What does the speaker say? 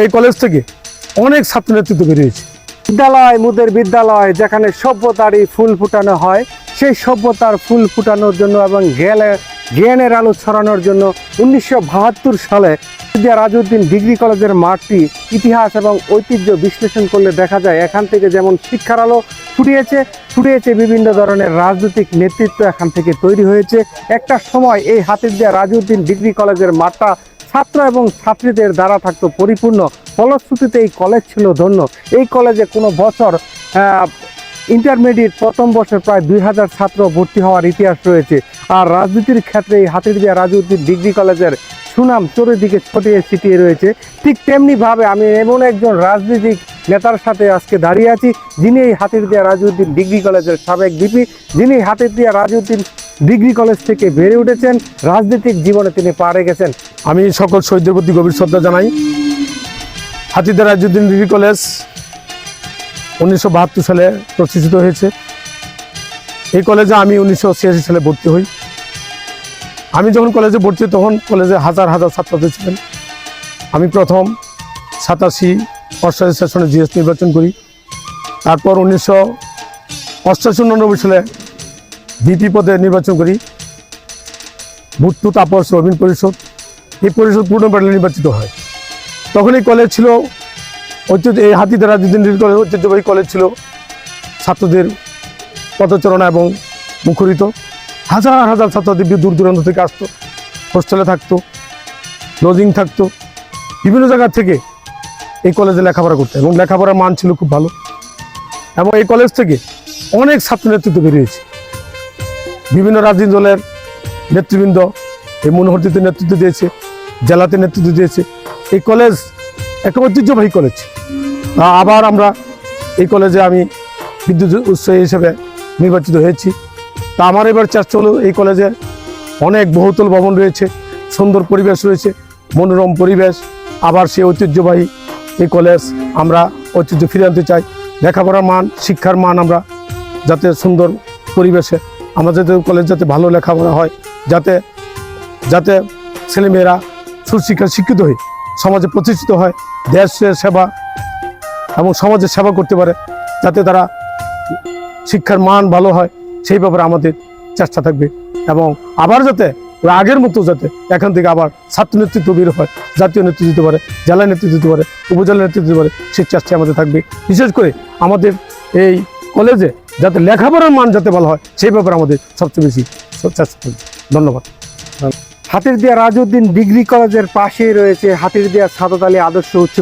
এই কলেজ থেকে অনেক ছাত্র নেতৃত্ব বেরিয়েছে। বিদ্যালয় মুদের বিদ্যালয় যেখানে সভ্যতারই ফুল ফুটানো হয়, সেই সভ্যতার ফুল ফুটানোর জন্য এবং জ্ঞানের আলো ছড়ানোর জন্য 1972 সালে রাজউদ্দিন ডিগ্রি কলেজের মাঠটি ইতিহাস এবং ঐতিহ্য বিশ্লেষণ করলে দেখা যায় এখান থেকে যেমন শিক্ষার আলো ফুটিয়েছে বিভিন্ন ধরনের রাজনৈতিক নেতৃত্ব এখান থেকে তৈরি হয়েছে। একটা সময় এই হাতিরদিয়া রাজউদ্দিন ডিগ্রি কলেজের মাঠটা ছাত্র এবং ছাত্রীদের দ্বারা থাকতো পরিপূর্ণ। ফলশ্রুতিতে এই কলেজ ছিল ধন্য। এই কলেজে কোনো বছর ইন্টারমিডিয়েট প্রথম বর্ষে প্রায় 2000 ছাত্র ভর্তি হওয়ার ইতিহাস রয়েছে। আর রাজনীতির ক্ষেত্রে এই হাতিরদিয়া রাজউদ্দিন ডিগ্রি কলেজের সুনাম চারিদিকে ছড়িয়ে ছিটিয়ে রয়েছে। ঠিক তেমনিভাবে আমি এমন একজন রাজনৈতিক নেতার সাথে আজকে দাঁড়িয়ে আছি, যিনি এই হাতিরদিয়া রাজউদ্দিন ডিগ্রি কলেজের সাবেক ভিপি, যিনি হাতিরদিয়া রাজউদ্দিন ডিগ্রি কলেজ থেকে বেড়ে উঠেছেন, রাজনৈতিক জীবনে তিনি পা রেখেছেন। আমি সকল শহীদদের প্রতি গভীর শ্রদ্ধা জানাই। হাতিরদিয়া রাজউদ্দিন ডিগ্রি কলেজ 1972 সালে প্রতিষ্ঠিত হয়েছে। এই কলেজে আমি 1986 সালে ভর্তি হই। আমি যখন কলেজে ভর্তি হই তখন কলেজে হাজার হাজার ছাত্রছাত্রী ছিলেন। আমি প্রথম 87-88 সেশনে জিএস নির্বাচন করি। তারপর 1988-89 সালে ভিপি পদে নির্বাচন করি। ভুট্টু তাপস রবীন পরিষদ, এই পরিষদ পূর্ণ প্যানেলে নির্বাচিত হয়। তখন এই কলেজ ছিল এই হাতিরদিয়া রাজউদ্দিন ডিগ্রি কলেজ ঐতিহ্যবাহী কলেজ ছিল। ছাত্রদের পদচারণা এবং মুখরিত। হাজার হাজার ছাত্রছাত্রী দূর দূরান্ত থেকে আসতো, হোস্টেলে থাকতো, লজিং থাকতো, বিভিন্ন জায়গা থেকে এই কলেজে লেখাপড়া করতো এবং লেখাপড়ার মান ছিল খুব ভালো। এবং এই কলেজ থেকে অনেক ছাত্র নেতৃত্ব বেরিয়েছে। বিভিন্ন রাজনৈতিক দলের নেতৃবৃন্দ এই মনোহরদীতে নেতৃত্ব দিয়েছে, জেলাতে নেতৃত্ব দিয়েছে। এই কলেজ একটা ঐতিহ্যবাহী কলেজ। আবার আমরা এই কলেজে আমি বিদ্যুৎ উৎসাহী হিসেবে নির্বাচিত হয়েছি। তা আমার এবার চেষ্টা হলো এই কলেজে অনেক বহুতল ভবন রয়েছে, সুন্দর পরিবেশ রয়েছে, মনোরম পরিবেশ। আবার সেই ঐতিহ্যবাহী এই কলেজ আমরা ঐতিহ্য ফিরে আনতে চাই। লেখাপড়ার মান, শিক্ষার মান আমরা যাতে সুন্দর পরিবেশে আমাদের কলেজ যাতে ভালো লেখাপড়া হয়, যাতে ছেলেমেয়েরা সুশিক্ষায় শিক্ষিত হয়ে সমাজে প্রতিষ্ঠিত হয়, দেশের সেবা এবং সমাজের সেবা করতে পারে, যাতে তারা শিক্ষার মান ভালো হয়, সেই ব্যাপারে আমাদের চেষ্টা থাকবে। এবং আবার যাতে আগের মতো যাতে এখান থেকে আবার ছাত্র নেতৃত্ব বের হয়, জাতীয় নেতৃত্ব দিতে পারে, জেলা নেতৃত্ব দিতে পারে, উপজেলা নেতৃত্ব দিতে পারে, সেই চেষ্টা আমাদের থাকবে। বিশেষ করে আমাদের এই কলেজে যাতে লেখাপড়ার মান যাতে ভালো হয়, সেই ব্যাপারে আমাদের সবচেয়ে বেশি চেষ্টা থাকবে। ধন্যবাদ। হাতিরদিয়া রাজউদ্দিন ডিগ্রি কলেজের পাশেই রয়েছে হাতিরদিয়া সাদত আলী আদর্শ উচ্চ